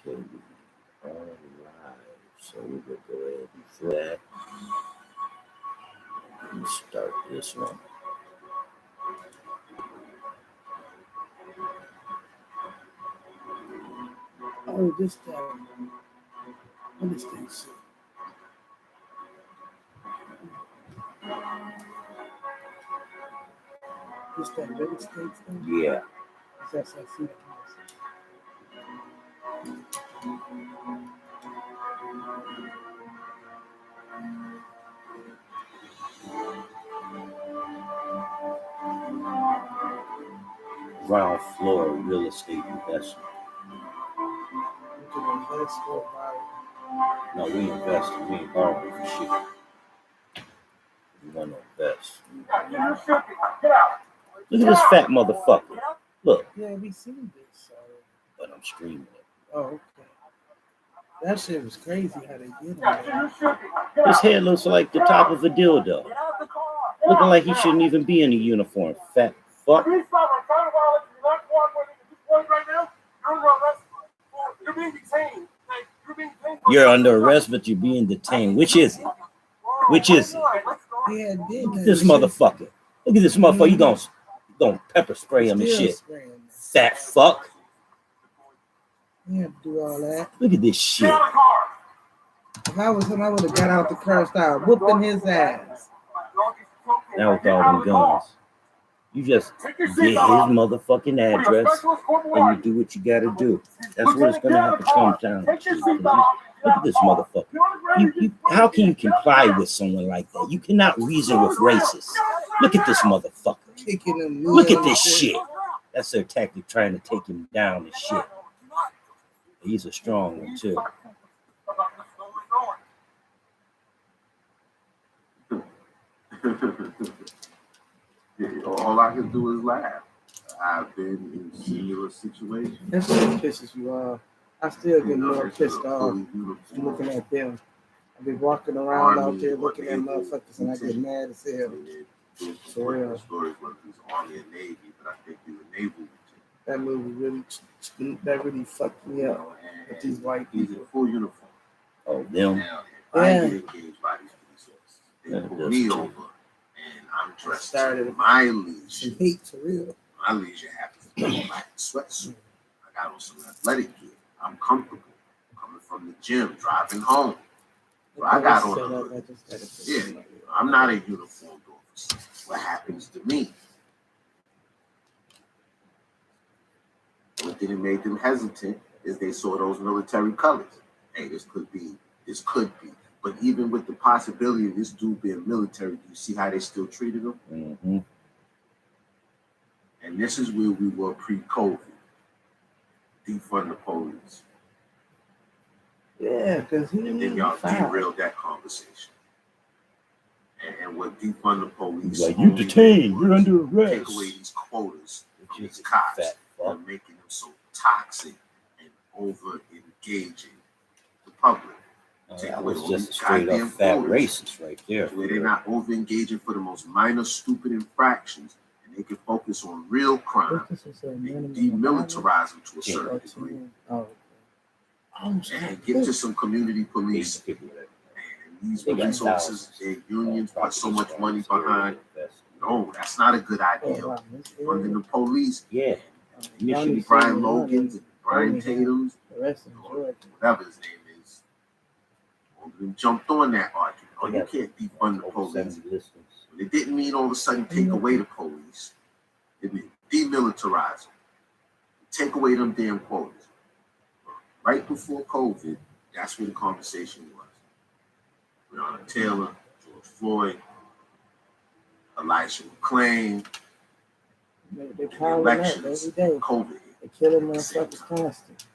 Okay, all right. So we're gonna go ahead and do that. Let me start this one. Oh, this time. What is this? This that real estate stuff? Yeah. That's I see the house. Ground floor real estate investment. You can invest or buy. No, we invest. We ain't borrowing for shit. We want to invest. Look at this fat motherfucker. Look. Yeah, we seen this. But I'm streaming it. Oh, okay. That shit was crazy how they did it. His head looks like the top of a dildo. Looking like he shouldn't even be in a uniform. Fat fuck. You're under arrest, but you're being detained. Which is it? Which is it? Yeah, Look at this motherfucker. Look at this motherfucker. You gonna pepper spray him and shit. Fat fuck. You have to do all that. Look at this shit. If I was him, I would have got out the car and started whooping his ass. Now with all them guns. You just get his motherfucking address and you do what you gotta do. That's what it's gonna have to come down to. Look at this motherfucker. How can you comply with someone like that? You cannot reason with racists. Look at this motherfucker. Look at this shit. That's their tactic, trying to take him down and shit. He's a strong one too. All I can do is laugh. I've been in similar situations. That shit pisses you off. I still get more pissed off looking at them. I've been walking around out there looking at motherfuckers and I get mad as hell. For real. Stories whether he's Army or Navy, but I think he was Naval. That movie really fucked me up with these white people. He's in full uniform. Oh, them. Now, if I get engaged by these police officers, they pull me over and I'm dressed in my leisure. Hate for real. My leisure happens to be a black sweatsuit. I got on some athletic gear. I'm comfortable. Coming from the gym, driving home. So I got on I'm not a uniformed officer. What happens to me? What didn't make them hesitant is they saw those military colors. Hey, this could be. But even with the possibility of this dude being military, do you see how they still treated him? Mm-hmm. And this is where we were pre-COVID. Defund the police. Yeah, because and then y'all derailed that conversation. And what defund the police, like, you detained, you're under arrest. Take away these quotas from these cops and making them so toxic and over engaging the public. That was just a straight up fat racist right there. Where they're not over engaging for the most minor stupid infractions, and they can focus on real crime and demilitarize them to a certain degree. And get to some community police. And these police officers, their unions put so much money behind. No, that's not a good idea. Funding the police. Yeah. Initially, Brian Logan's and Brian Tatum's, whatever his name is, jumped on that argument. Oh, you can't defund the police. But it didn't mean all of a sudden take away the police. It meant demilitarize them. Take away them damn quotas. Right before COVID, that's where the conversation was. Breonna Taylor, George Floyd, Elijah McClain. They call it every day. COVID. They killing motherfuckers constant.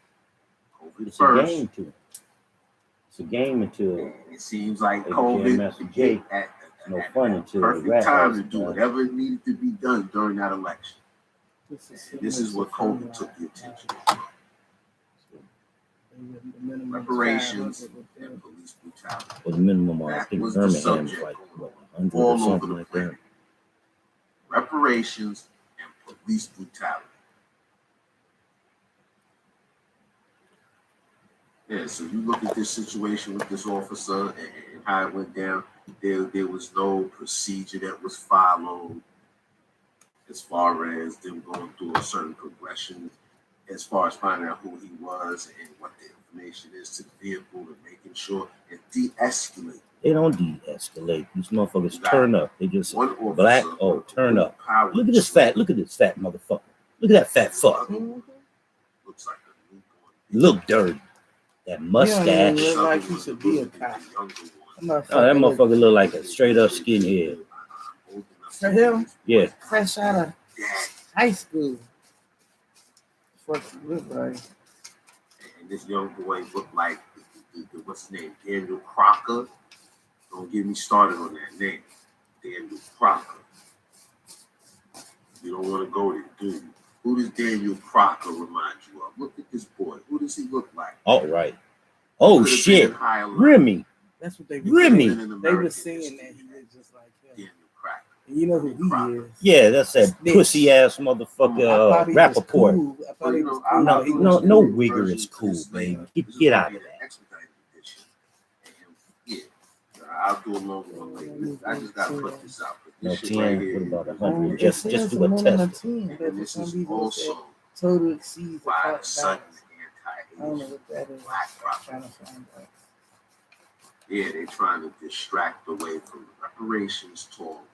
COVID it's first. A game to it. It's a game until it seems like COVID hit no fun until perfect time to do whatever needed to be done during that election. This is what COVID took the attention. Reparations and police brutality. Well, the minimum, I think Birmingham is like what, 100 or something like that. Reparations and police brutality. Yeah, so you look at this situation with this officer and how it went down. There was no procedure that was followed as far as them going through a certain progression, as far as finding out who he was and what the information is to the vehicle and making sure it de-escalate. They don't de-escalate. These motherfuckers turn up. They just black. Oh, turn up. Look at this fat motherfucker. Look at that fat fuck. Looks like a look dirty. That mustache. Look like he should be a cop. Oh, that motherfucker look like a straight up skinhead. For him? Yeah. Fresh out of high school. What he look like. And this young boy looked like what's his name? Daniel Crocker. Don't get me started on that name. Daniel Crocker. You don't want to go there, do you? Who does Daniel Crocker remind you of? Look at this boy. Who does he look like? All right. Oh shit. Remy. That's what they were saying. They were saying that he was just like him. Daniel Crocker. And you know who he is. Yeah, that's that pussy ass motherfucker Rappaport. Cool. I thought he was cool. No wigger is cool, baby. Get out of that. I'll do a long one later. I just gotta put this out. No, 10, what about 100? Just do a test. And this is also total exceeds why the sudden I don't know what that is. black Yeah, they're trying to distract away from the reparations talk.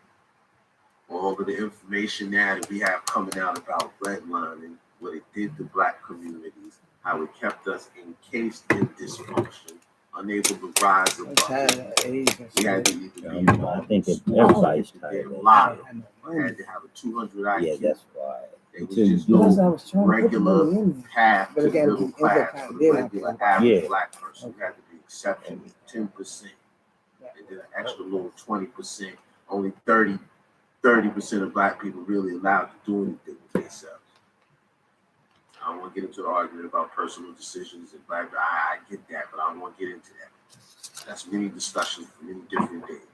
All of the information now that we have coming out about redlining, what it did to black communities, how it kept us encased in dysfunction, unable to rise above it. We had to either I think everybody's tired of that. Had to have a 200 IQ. Yeah, that's why. They was just do regular path to middle class for the regular average black person. You had to be exceptional, 10%. And then an extra little 20%. Only 30% of black people really allowed to do anything with themselves. I don't want to get into the argument about personal decisions and black. I get that, but I don't want to get into that. That's many discussions for many different days.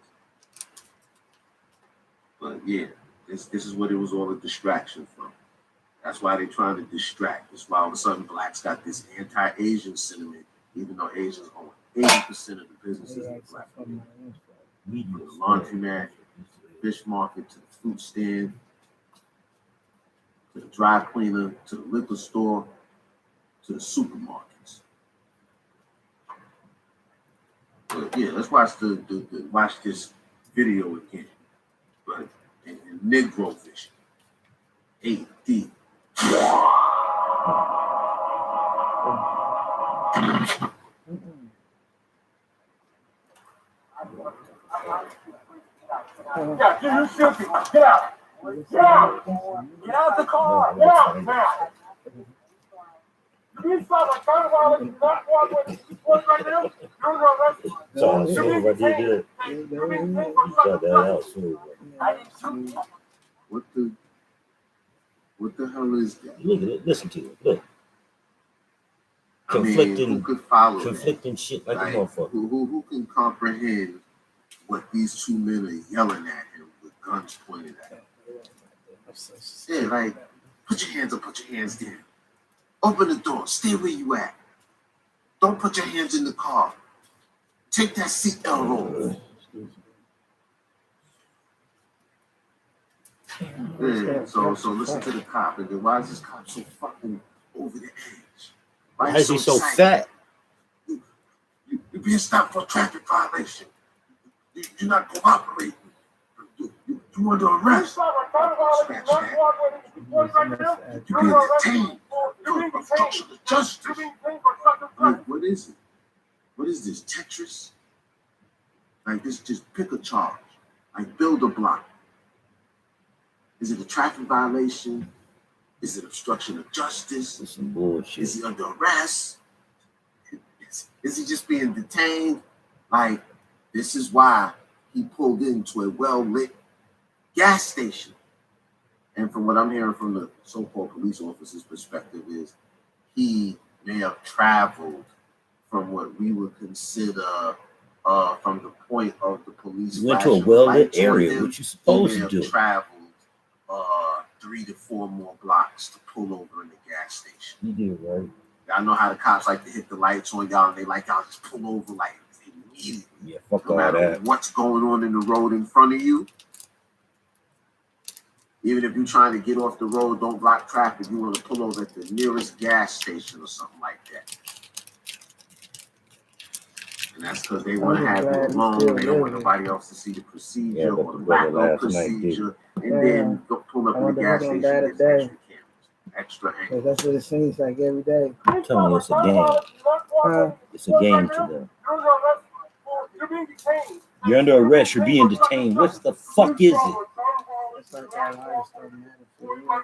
But yeah, this is what it was all a distraction from. That's why they're trying to distract. That's why all of a sudden blacks got this anti-Asian sentiment, even though Asians own 80% of the businesses in black community. From the laundromat, to the fish market, to the fruit stand, to the dry cleaner, to the liquor store, to the supermarkets. But yeah, let's watch watch this video again. But in Negro vision. AD. Yeah, you should be. Get out. Get out. Get out the car. Get out now. You stop a car while it's not cooperating right now. You're arrested. What the hell is that? Look at it. Listen to it. Look. Who could follow conflicting shit like a motherfucker. Who can comprehend what these two men are yelling at him with guns pointed at him? Yeah, like, put your hands up, put your hands down. Open the door, stay where you at. Don't put your hands in the car. Take that seatbelt off. Yeah, so listen to the cop. And then why is this cop so fucking over the edge? Why is he so fat? You're being stopped for a traffic violation. You're not cooperating. You're under arrest. Scratch that. You're being detained. You're obstruction of justice. What is it? What is this, Tetris? Like this, just pick a charge. Like build a block. Is it a traffic violation? Is it obstruction of justice? That's some bullshit. Is he under arrest? Is he just being detained? Like, this is why he pulled into a well-lit gas station. And from what I'm hearing from the so-called police officer's perspective is he may have traveled from what we would consider from the point of the police. You went to a well-lit area, which you're supposed to do. Traveled 3 to 4 more blocks to pull over in the gas station. You did, right? Y'all know how the cops like to hit the lights on y'all, and they like y'all just pull over like immediately. Yeah, fuck No all matter that. what's going on in the road in front of you. Even if you're trying to get off the road, don't block traffic. You want to pull over at the nearest gas station or something like that. And that's because they want to have you alone. They don't want nobody else to see the procedure or the lack of procedure. And then pull up in the gas station. There's extra cameras, extra angles. That's what it seems like every day. I'm telling you, it's a game. It's a game to them. You're under arrest. You're being detained. What the fuck is it? It's like our lives don't matter for real.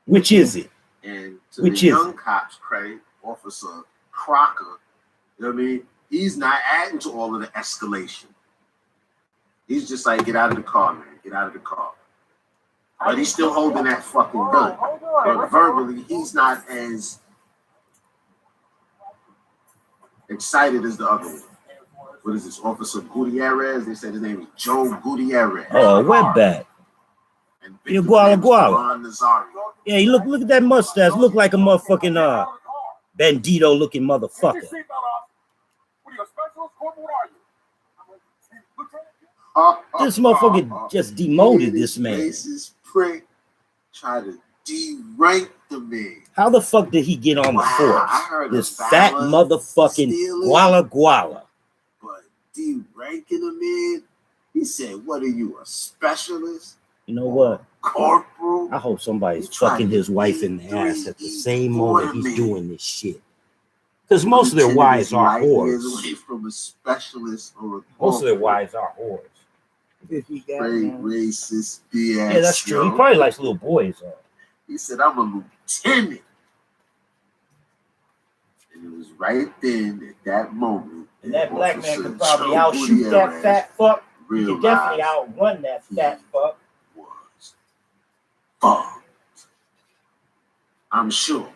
Which is it? And to the young cop's credit, Officer Crocker, you know what I mean? He's not adding to all of the escalation. He's just like, get out of the car, man. Get out of the car. But he's still holding that fucking gun. But verbally, he's not as excited as the other one. What is this? Officer Gutierrez? They said his name is Joe Gutierrez. Oh, wetback. Yeah, Guala. Yeah, he look at that mustache. Look like a motherfucking bandito looking motherfucker. This motherfucker just demoted this man. Racist prick try to derank the man. How the fuck did he get on the force? This fat motherfucking Guala. But deranking the man, he said, "What are you, a specialist?" You know what? Corporal. I hope somebody's fucking his wife in the ass at the same moment he's doing this shit. Because most of their wives are whores. From a specialist or a most of their wives are whores. Racist BS. Yeah, that's true. He probably likes little boys. He said, "I'm a lieutenant." And it was right then at that moment. And that black man could probably outshoot that fat fuck. He could definitely outrun that fat fuck. Fucked. I'm sure.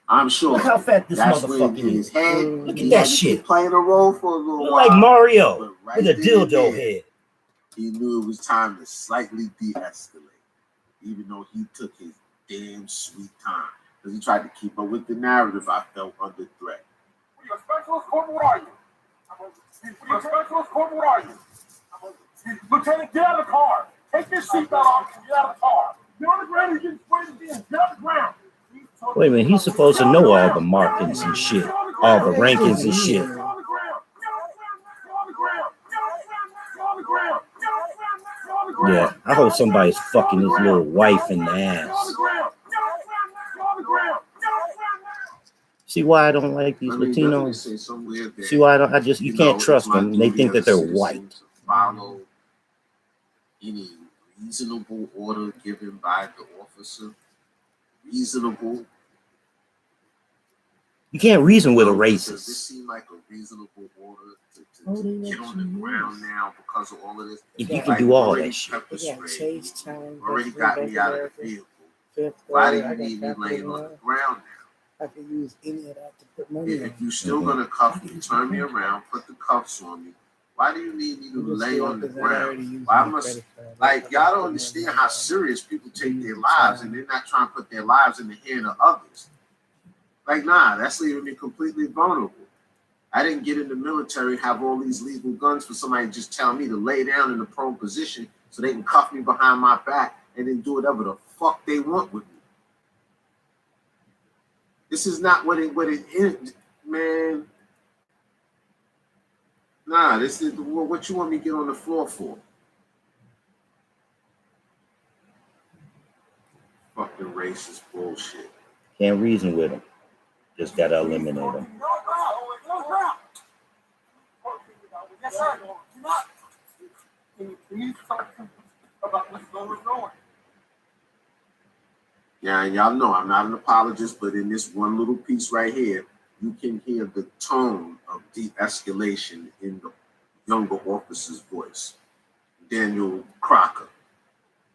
Look how fat this motherfucker is. Look at that shit. Playing a role for a little while. Like Mario with a dildo head. He knew it was time to slightly de-escalate, even though he took his damn sweet time. Because he tried to keep up with the narrative. I felt under threat. Your specialist corporal, what are you? Your specialist corporal, what are you? Lieutenant, get out of the car. Take your seatbelt off and get out of the car. Get on the ground and get sprayed again. Get out of the ground. Wait a minute, he's supposed to know all the markings and shit, all the rankings and shit. Yeah, I hope somebody's fucking his little wife in the ass. See why I don't like these Latinos? See why you can't trust them. They think that they're white. Follow any reasonable order given by the officer. Reasonable. You can't reason with a racist. Does this seem like a reasonable order to get on the ground now because of all of this? If you can do all that shit. Already got me out of the vehicle. Why do you need me laying on the ground now? I can use any of that to put money on. If you're still gonna cuff me, turn me around, put the cuffs on me. Why do you need me to lay on the ground? Why must, like, y'all don't understand how serious people take their lives, and they're not trying to put their lives in the hand of others. Like, nah, that's leaving me completely vulnerable. I didn't get in the military, have all these legal guns for somebody to just tell me to lay down in a prone position so they can cuff me behind my back and then do whatever the fuck they want with me. This is not what it is, man. Nah, this is what you want me to get on the floor for. Fucking racist bullshit. Can't reason with them. Just gotta eliminate them. Yes, sir. Can you talk about what's going on? Yeah, and y'all know I'm not an apologist, but in this one little piece right here, you can hear the tone of de-escalation in the younger officer's voice. Daniel Crocker.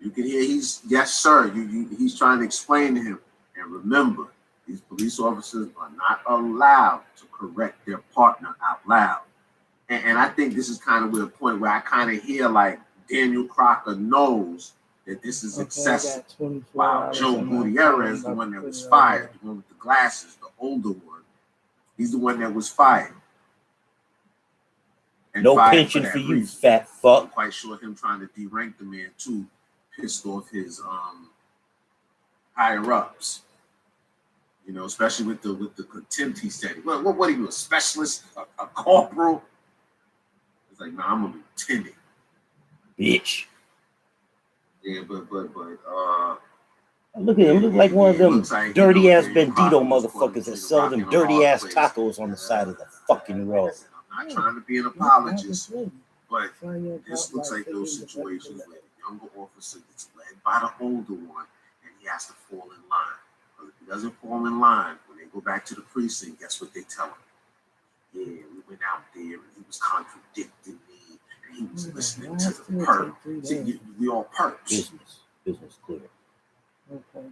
You can hear yes, sir. He's trying to explain to him. And remember, these police officers are not allowed to correct their partner out loud. And I think this is kind of where a point where I kind of hear like Daniel Crocker knows that this is Okay, I excessive. got 24 While hours Joe on my Gutierrez, phone, the one about that to was put it fired, on the one with the glasses, the older one, he's the one that was fired. And No fired pension that for you, reason. fat I'm fuck. quite sure him trying to derank the man too pissed off his higher ups. You know, especially with the contempt he said. What he was, a specialist, a corporal? It's like, nah, I'm a lieutenant. Bitch. Yeah, but Look at him. Look like one of them like, dirty ass Crockett Bandito was motherfuckers that between sell rock them and a dirty hard ass place. tacos on the side of the fucking road. I'm not trying to be an there. apologist, Yeah, but find your this top looks by like those taking the situations back where the younger officer gets led by the older one and he has to fall in line. Because if he doesn't fall in line, when they go back to the precinct, guess what they tell him? Yeah, we went out there and he was contradicting me and he was listening to the perp. See, we all perps. Business clear. Okay.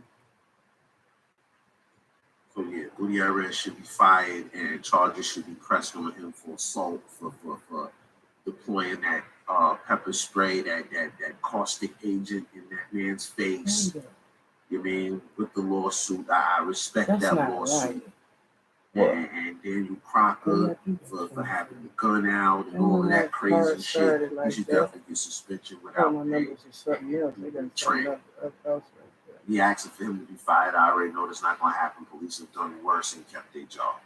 So yeah, Gutierrez should be fired and charges should be pressed on him for assault for deploying that pepper spray, that caustic agent in that man's face. You mean with the lawsuit? I respect That's that not lawsuit. right. And Daniel Crocker for having the gun out and all of that crazy shit. Like You should that. definitely get suspension without My numbers are something else. They got something up else right there. He asked for him to be fired. I already know that's not going to happen. Police have done worse and kept their job.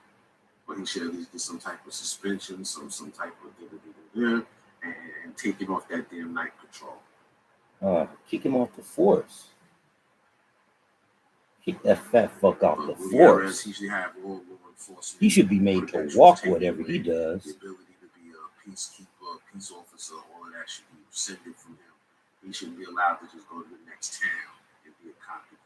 But he should at least get some type of suspension, some type of and take him off that damn night patrol. Kick him off the force. Kick that fat fuck off the force. He should have law enforcement. He should be made to walk whatever he does. The ability to be a peacekeeper, a peace officer, all of that should be rescinded from him. He shouldn't be allowed to just go to the next town and be a cop again.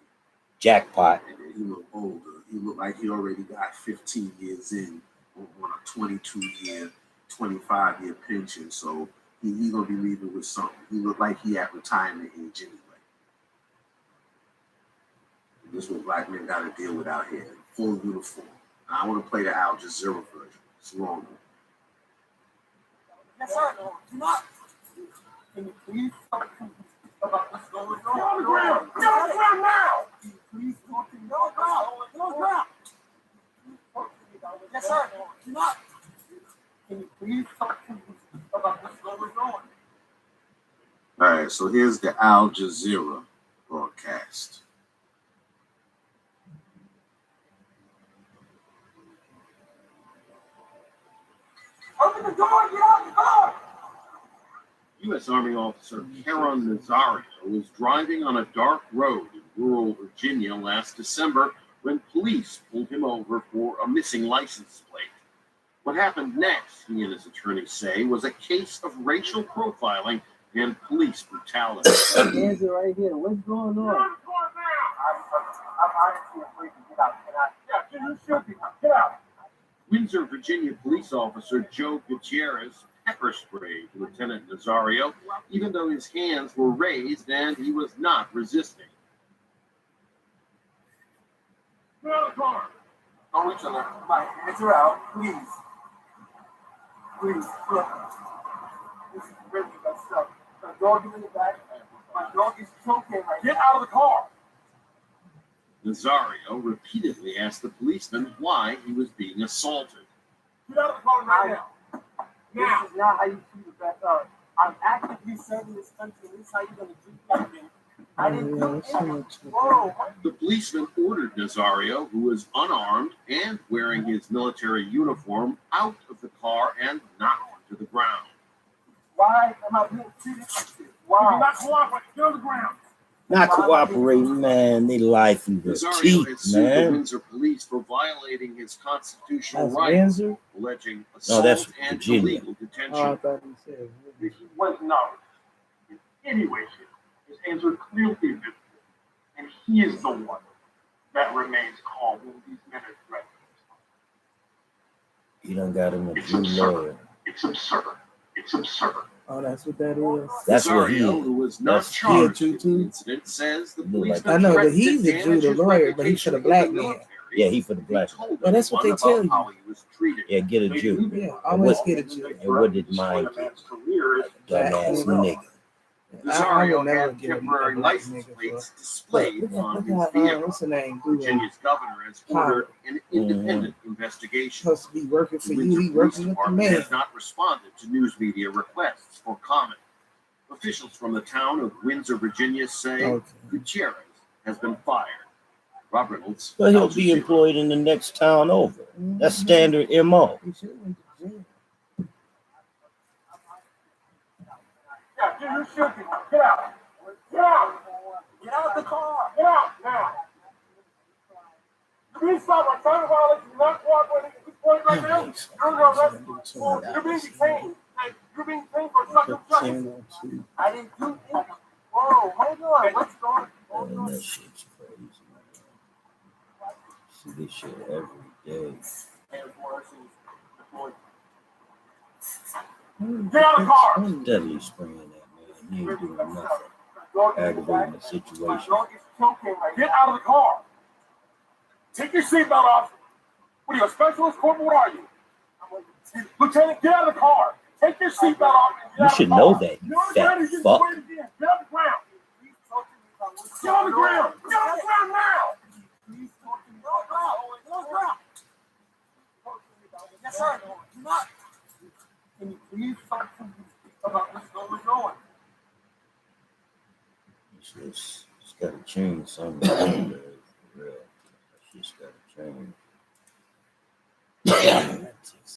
Jackpot. And he looked older. He looked like he already got 15 years in on a 22-year, 25-year pension. So he gonna be leaving with something. He looked like he at retirement age anyway. And this is what black men got to deal with out here. Full uniform. Now, I want to play the Al Jazeera version. It's long. Yes, sir. Do not. Can you please talk to me about what's going on? Get on the ground! Get on the ground now! Can you please talk to me about what's going on? Get on the ground! Yes, sir. Do not. Can you please talk to me about what's going on? All right, so here's the Al Jazeera broadcast. Open the door! Get out the car! U.S. Army officer Karen Nazario was driving on a dark road in rural Virginia last December when police pulled him over for a missing license plate. What happened next, he and his attorney say, was a case of racial profiling and police brutality. Hands are right here. What's going on? I'm honestly afraid to get out. Yeah, you should be. Get out. Windsor, Virginia police officer Joe Gutierrez pepper sprayed Lieutenant Nazario, even though his hands were raised and he was not resisting. Get out of the car. Don't reach on that. My hands are out, please. Please, look. This is really messed up. My dog is in the back. My dog is choking right now. Get out of the car. Nazario repeatedly asked the policeman why he was being assaulted. Get out of the car right now. Now. This is not how you treat a backyard. I'm actively serving this country. This is how you're going to treat that man. I didn't do anything. The policeman ordered Nazario, who was unarmed and wearing his military uniform, out of the car and knocked him to the ground. Why am I being treated like this? Why? You're not cooperating. Get on the ground. Not cooperating, man. They lie through their Nazario teeth, has sued the man. Windsor police for violating his constitutional That's rights, Windsor? alleging No, assault that's and Virginia. illegal Oh, I detention. thought you said. This was not in any way, shape. His hands are clearly visible, and he is the one that remains calm when these men are threatened. You done got him a It's blue absurd. lawyer. It's absurd. It's absurd. Oh, that's what that is. That's what he Nazario, is. who was not That's charged he. in the incident, says the Look policeman like- I know, but threatened he's to a damage Judah his lawyer, but he's for the reputation black in the man. military. Yeah, he for the He black. told Well, that's what everyone they tell about you. how he was treated. Yeah, get a They Jew. knew Yeah, that always what- get a Jew. And what did mine get? Career is Dumbass Black nigga. Nazario would never had get a temporary black license nigga plates for. displayed Look on at his how, vehicle. what's the name? Dude, Virginia's governor has ordered an independent investigation. supposed to be working for The you. Windsor He Police working with the Department man. has not responded to news media requests for comment. Officials from the town of Windsor, Virginia say Okay. Gutierrez has been fired. Rob Reynolds. But he'll Al be Jazeera. employed in the next town over. That's standard MO. He should have went to jail. Yeah, get your shit. Get out. Get out. Get out the car. Get out now. Please stop. I'm trying to violate. You're not cooperating at this point right now. You're under arrest. You're being detained. You're being detained for obstruction of justice. I didn't do it. Whoa, hold on. What's going on? Man, that shit's crazy, man. See this shit every day. Get out of the car. Steadily spraying that man. He ain't doing nothing. Aggravating the situation. Get out of the car. Take your seatbelt off. What are you, a specialist? Corporal, what are you? Lieutenant, get out of the car. Take your seatbelt off. You should know that, you fat fuck. Get on the ground. Get on the ground. Get on the ground now. Yes, sir. Do not. Can you please talk to me about what's going? It's gotta change something. For real. It's gotta change.